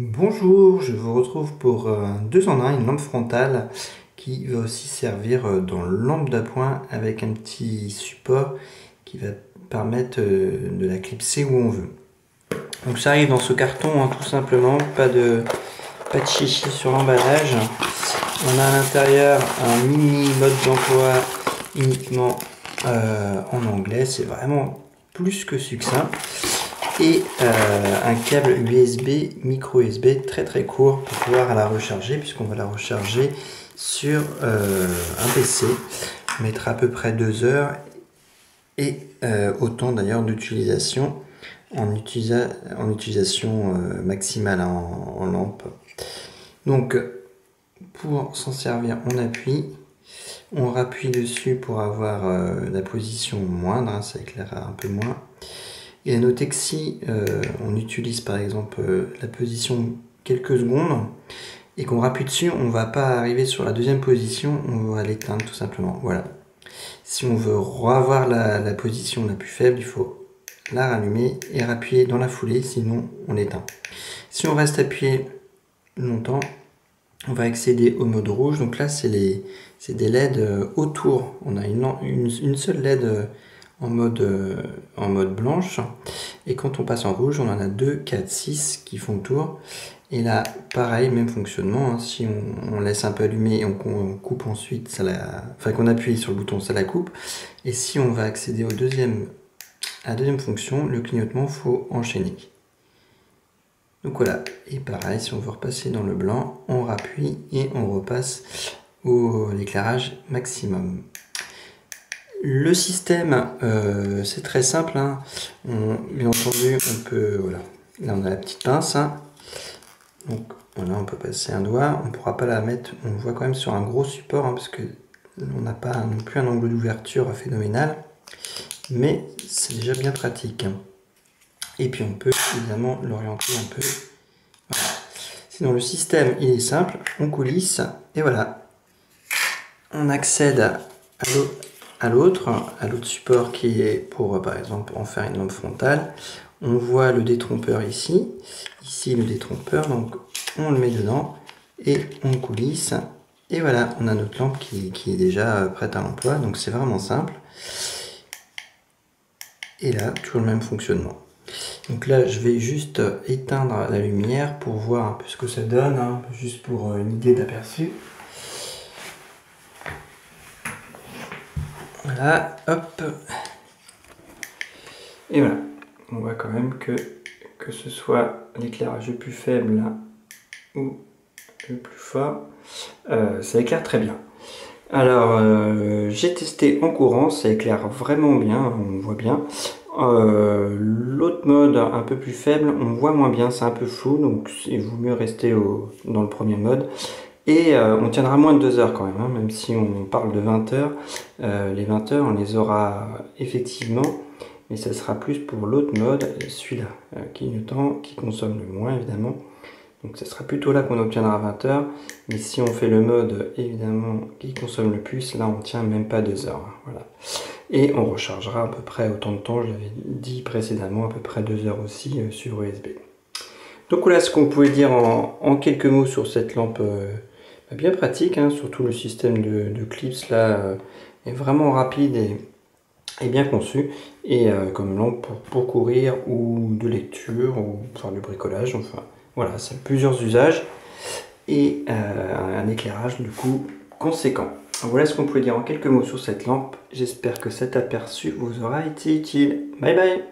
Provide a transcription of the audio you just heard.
Bonjour, je vous retrouve pour un 2 en 1, une lampe frontale qui va aussi servir dans lampe d'appoint avec un petit support qui va permettre de la clipser où on veut. Donc ça arrive dans ce carton, hein, tout simplement, pas de chichi sur l'emballage. On a à l'intérieur un mini mode d'emploi uniquement en anglais, c'est vraiment plus que succinct. Et un câble USB, micro USB très court pour pouvoir la recharger, puisqu'on va la recharger sur un PC. On mettra à peu près 2 heures et autant d'ailleurs d'utilisation en utilisation maximale en lampe. Donc pour s'en servir, on rappuie dessus pour avoir la position moindre, hein, ça éclairera un peu moins. Et à noter que si on utilise par exemple la position quelques secondes et qu'on rappuie dessus, on ne va pas arriver sur la deuxième position, on va l'éteindre tout simplement. Voilà. Si on veut revoir la position la plus faible, il faut la rallumer et rappuyer dans la foulée, sinon on l'éteint. Si on reste appuyé longtemps, on va accéder au mode rouge. Donc là, c'est des LED autour. On a une seule LED en mode blanche, et quand on passe en rouge on en a 2, 4, 6 qui font le tour. Et là pareil, même fonctionnement, hein. Si on laisse un peu allumer et on coupe ensuite, qu'on appuie sur le bouton, ça la coupe. Et si on va accéder à la deuxième fonction, le clignotement, faut enchaîner. Donc voilà, et pareil, si on veut repasser dans le blanc, on rappuie et on repasse à l'éclairage maximum. Le système, c'est très simple, hein. Bien entendu, on peut, voilà, là on a la petite pince, hein. Donc voilà, on peut passer un doigt, on ne pourra pas la mettre, on voit quand même sur un gros support, hein, parce que on n'a pas non plus un angle d'ouverture phénoménal, mais c'est déjà bien pratique, hein. Et puis on peut évidemment l'orienter un peu. Voilà. Sinon le système il est simple, on coulisse et voilà, on accède à l'autre support qui est pour par exemple en faire une lampe frontale. On voit le détrompeur ici le détrompeur, donc on le met dedans et on coulisse et voilà, on a notre lampe qui est déjà prête à l'emploi. Donc c'est vraiment simple, et là toujours le même fonctionnement. Donc là je vais juste éteindre la lumière pour voir un peu ce que ça donne, hein, juste pour une idée d'aperçu. Voilà, hop. Et voilà, on voit quand même que ce soit l'éclairage le plus faible ou le plus fort, ça éclaire très bien. Alors, j'ai testé en courant, ça éclaire vraiment bien, on voit bien. L'autre mode un peu plus faible, on voit moins bien, c'est un peu flou, donc il vaut mieux rester dans le premier mode. Et on tiendra moins de 2 heures quand même, hein, même si on parle de 20 heures. Les 20 heures, on les aura effectivement, mais ça sera plus pour l'autre mode, celui-là, clignotant, qui consomme le moins évidemment. Donc ça sera plutôt là qu'on obtiendra 20 heures. Mais si on fait le mode évidemment qui consomme le plus, là on tient même pas 2 heures. Voilà. Et on rechargera à peu près autant de temps, je l'avais dit précédemment, à peu près 2 heures aussi sur USB. Donc voilà ce qu'on pouvait dire en quelques mots sur cette lampe bien pratique, hein. Surtout le système de clips là est vraiment rapide et bien conçu, et comme lampe pour courir ou de lecture ou faire du bricolage, enfin voilà, c'est plusieurs usages et un éclairage du coup conséquent. Voilà ce qu'on pouvait dire en quelques mots sur cette lampe. J'espère que cet aperçu vous aura été utile. Bye bye.